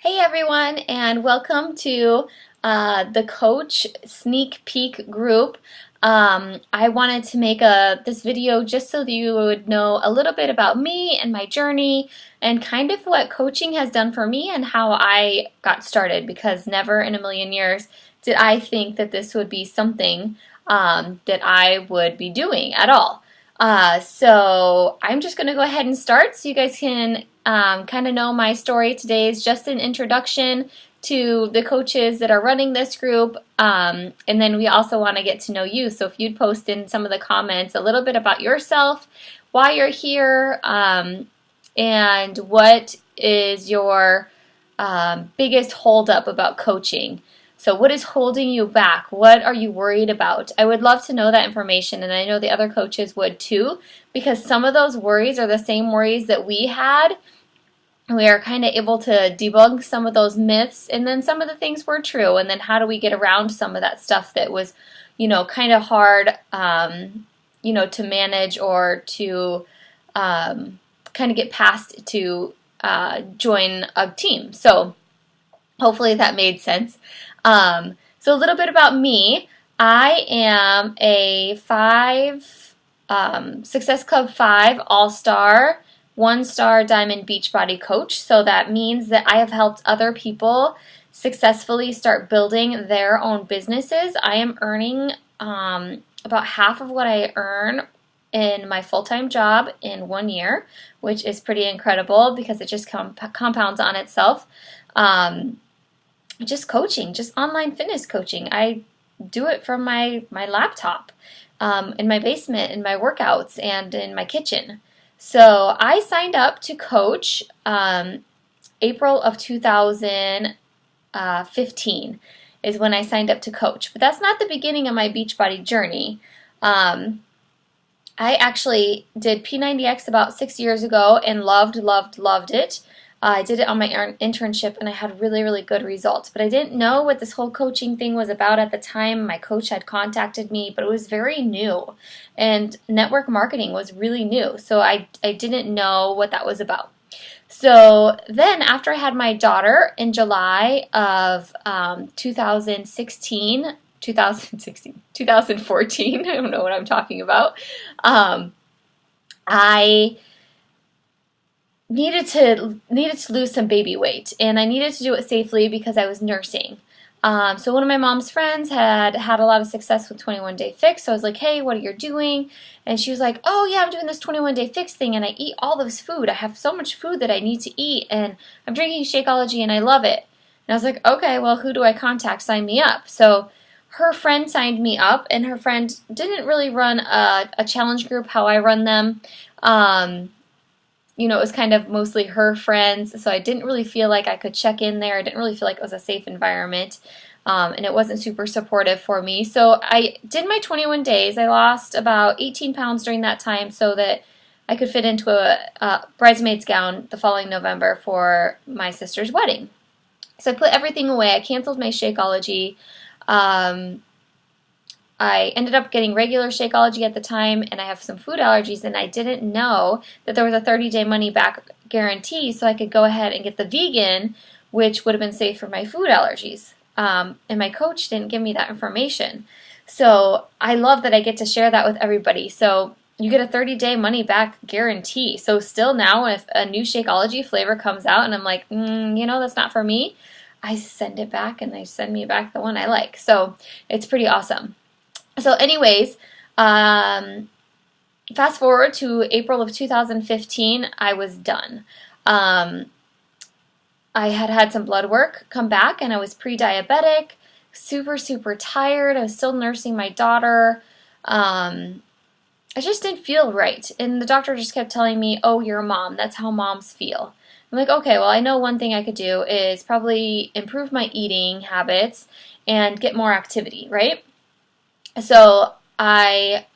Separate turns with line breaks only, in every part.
Hey everyone, and welcome to the Coach Sneak Peek group. I wanted to make this video just so that you would know a little bit about me and my journey and kind of what coaching has done for me and how I got started, because never in a million years did I think that this would be something that I would be doing at all. So I'm just going to go ahead and start so you guys can kind of know my story. Today is just an introduction to the coaches that are running this group, and then we also want to get to know you. So if you'd post in some of the comments a little bit about yourself, why you're here, and what is your biggest holdup about coaching. So what is holding you back? What are you worried about? I would love to know that information, and I know the other coaches would too, because some of those worries are the same worries that we had. We are kind of able to debunk some of those myths, and then some of the things were true, and then how do we get around some of that stuff that was, kind of hard, to manage or to kind of get past to join a team. So hopefully that made sense. So a little bit about me. I am a Success Club 5 All-Star, 1-star Diamond Beachbody coach. So that means that I have helped other people successfully start building their own businesses. I am earning about half of what I earn in my full-time job in 1 year, which is pretty incredible because it just compounds on itself. Just coaching, just online fitness coaching. I do it from my laptop, in my basement, in my workouts, and in my kitchen. So I signed up to coach April of 2015 is when I signed up to coach. But that's not the beginning of my Beachbody journey. I actually did P90X about 6 years ago and loved it. I did it on my internship and I had really, really good results. But I didn't know what this whole coaching thing was about at the time. My coach had contacted me, but it was very new. And network marketing was really new. So I didn't know what that was about. So then after I had my daughter in July of 2014, I don't know what I'm talking about, I needed to lose some baby weight, and I needed to do it safely because I was nursing. So one of my mom's friends had a lot of success with 21 Day Fix, so I was like, hey, what are you doing? And she was like, oh yeah, I'm doing this 21 Day Fix thing, and I eat all this food. I have so much food that I need to eat, and I'm drinking Shakeology, and I love it. And I was like, okay, well, who do I contact? Sign me up. So her friend signed me up, and her friend didn't really run a challenge group how I run them. It was kind of mostly her friends, so I didn't really feel like I could check in there. I didn't really feel like it was a safe environment, and it wasn't super supportive for me. So I did my 21 days. I lost about 18 pounds during that time so that I could fit into a bridesmaid's gown the following November for my sister's wedding. So I put everything away. I canceled my Shakeology. I ended up getting regular Shakeology at the time, and I have some food allergies, and I didn't know that there was a 30-day money-back guarantee, so I could go ahead and get the vegan, which would have been safe for my food allergies. And my coach didn't give me that information. So I love that I get to share that with everybody. So you get a 30-day money-back guarantee. So still now, if a new Shakeology flavor comes out, and I'm like, that's not for me, I send it back, and they send me back the one I like. So it's pretty awesome. So anyways, fast forward to April of 2015, I was done. I had some blood work come back, and I was pre-diabetic, super, super tired. I was still nursing my daughter. I just didn't feel right. And the doctor just kept telling me, oh, you're a mom. That's how moms feel. I'm like, okay, well, I know one thing I could do is probably improve my eating habits and get more activity, right? So I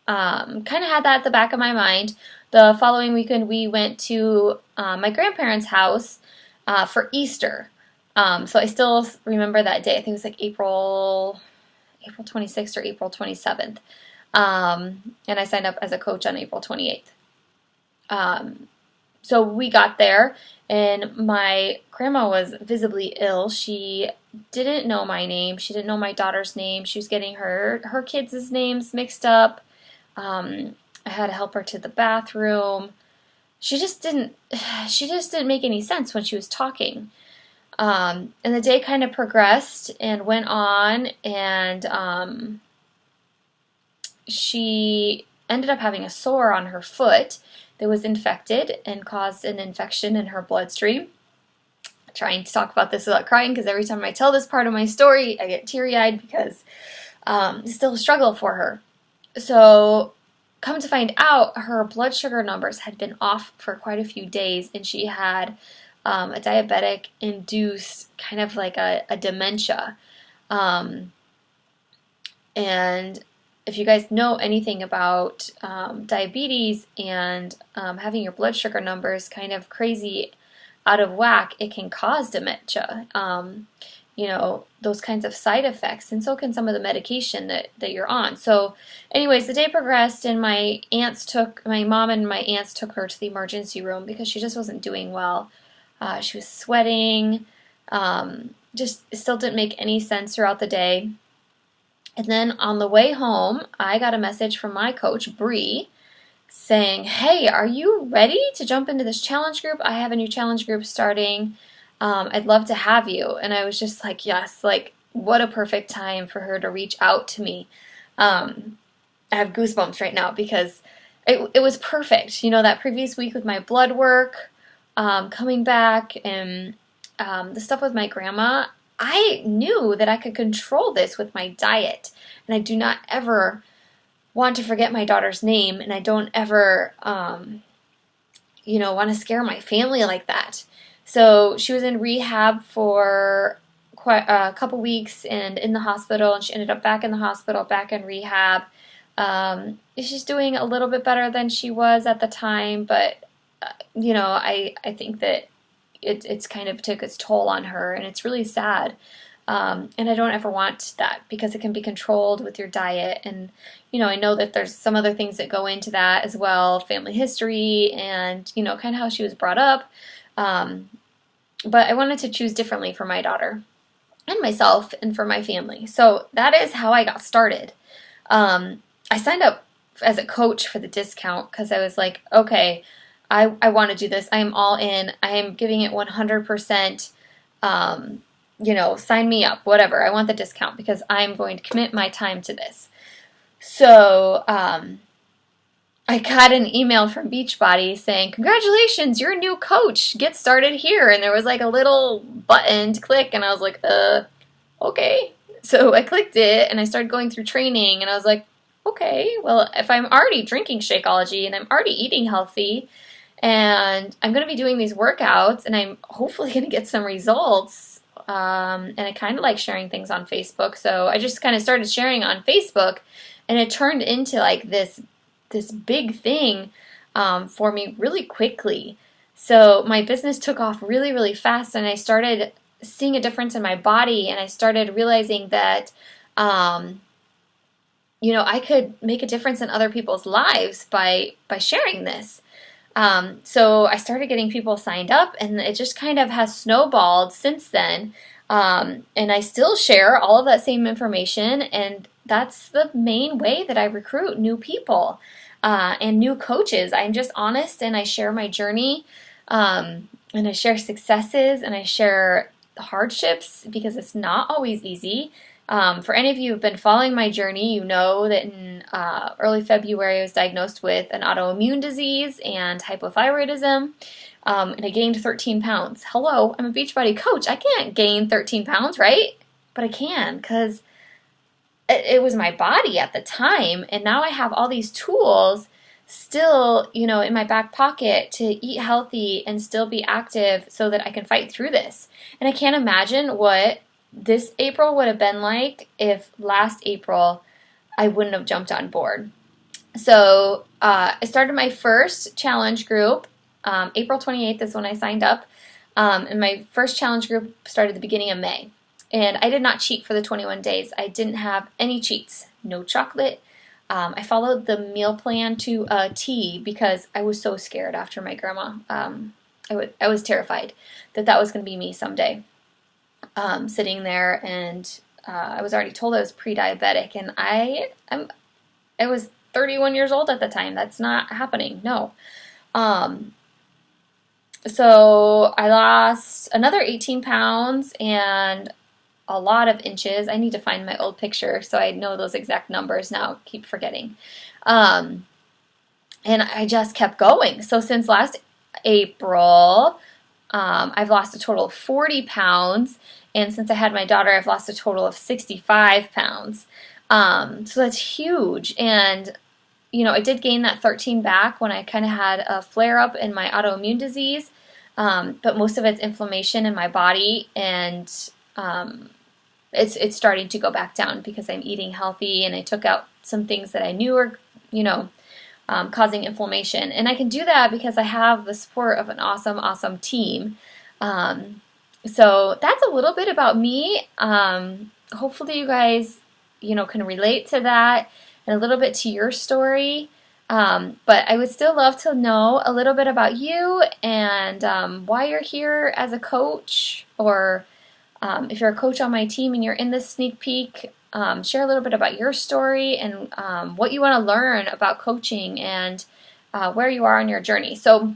kind of had that at the back of my mind. The following weekend, we went to my grandparents' house for Easter. So I still remember that day. I think it was like April 26th or April 27th. And I signed up as a coach on April 28th. So we got there, and my grandma was visibly ill. She didn't know my name. She didn't know my daughter's name. She was getting her kids' names mixed up. I had to help her to the bathroom. She just didn't she just didn't make any sense when she was talking. And the day kind of progressed and went on, and she ended up having a sore on her foot that was infected and caused an infection in her bloodstream. I'm trying to talk about this without crying, because every time I tell this part of my story, I get teary-eyed, because it's still a struggle for her. So, come to find out, her blood sugar numbers had been off for quite a few days, and she had a diabetic-induced kind of like a dementia. And if you guys know anything about diabetes and having your blood sugar numbers kind of crazy out of whack, it can cause dementia. You know, those kinds of side effects, and so can some of the medication that you're on. So anyways, the day progressed, and my mom and my aunts took her to the emergency room because she just wasn't doing well. She was sweating, just still didn't make any sense throughout the day. And then on the way home, I got a message from my coach, Bree, saying, "Hey, are you ready to jump into this challenge group? I have a new challenge group starting. I'd love to have you." And I was just like, yes, like, what a perfect time for her to reach out to me. I have goosebumps right now, because it was perfect. You know, that previous week with my blood work, coming back, and the stuff with my grandma, I knew that I could control this with my diet. And I do not ever want to forget my daughter's name, and I don't ever, you know, want to scare my family like that. So she was in rehab for quite a couple weeks and in the hospital, and she ended up back in the hospital, back in rehab. She's doing a little bit better than she was at the time, but, you know, I think that it's kind of took its toll on her, and it's really sad. And I don't ever want that, because it can be controlled with your diet. And, you know, I know that there's some other things that go into that as well, family history and, you know, kind of how she was brought up. But I wanted to choose differently for my daughter and myself and for my family. So that is how I got started. I signed up as a coach for the discount, because I was like, okay, I want to do this. I am all in. I am giving it 100%. You know, sign me up, whatever. I want the discount, because I'm going to commit my time to this. So I got an email from Beachbody saying, "Congratulations, you're a new coach. Get started here." And there was like a little button to click, and I was like, okay. So I clicked it, and I started going through training, and I was like, okay, well, if I'm already drinking Shakeology, and I'm already eating healthy, and I'm going to be doing these workouts, and I'm hopefully going to get some results, and I kind of like sharing things on Facebook, so I just kind of started sharing on Facebook, and it turned into like this big thing for me really quickly. So my business took off really, really fast, and I started seeing a difference in my body, and I started realizing that you know, I could make a difference in other people's lives by sharing this. So I started getting people signed up, and it just kind of has snowballed since then. And I still share all of that same information, and that's the main way that I recruit new people and new coaches. I'm just honest, and I share my journey, and I share successes, and I share hardships, because it's not always easy. For any of you who have been following my journey, you know that in early February I was diagnosed with an autoimmune disease and hypothyroidism, and I gained 13 pounds. Hello, I'm a Beachbody coach. I can't gain 13 pounds, right? But I can, because it was my body at the time, and now I have all these tools still, you know, in my back pocket to eat healthy and still be active so that I can fight through this. And I can't imagine what this April would have been like if last April I wouldn't have jumped on board. So I started my first challenge group. April 28th is when I signed up. And my first challenge group started at the beginning of May. And I did not cheat for the 21 days. I didn't have any cheats. No chocolate, I followed the meal plan to a T because I was so scared after my grandma. I was terrified that that was going to be me someday, sitting there, and I was already told I was pre-diabetic, and I was 31 years old at the time. That's not happening. No. Um, so I lost another 18 pounds and a lot of inches. I need to find my old picture so I know those exact numbers now. Keep forgetting. Um, and I just kept going. So since last April, I've lost a total of 40 pounds. And since I had my daughter, I've lost a total of 65 pounds. So that's huge. And, you know, I did gain that 13 back when I kind of had a flare-up in my autoimmune disease. But most of it's inflammation in my body, and it's starting to go back down because I'm eating healthy, and I took out some things that I knew were, you know, causing inflammation. And I can do that because I have the support of an awesome, awesome team. So that's a little bit about me. Hopefully you guys, you know, can relate to that and a little bit to your story. But I would still love to know a little bit about you and why you're here as a coach, or if you're a coach on my team and you're in this sneak peek, share a little bit about your story and what you want to learn about coaching and where you are on your journey. So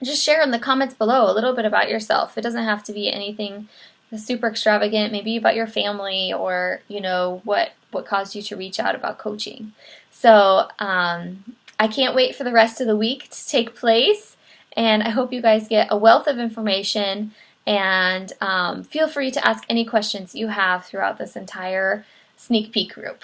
just share in the comments below a little bit about yourself. It doesn't have to be anything super extravagant, maybe about your family, or, you know, what caused you to reach out about coaching. So I can't wait for the rest of the week to take place, and I hope you guys get a wealth of information, and feel free to ask any questions you have throughout this entire sneak peek group.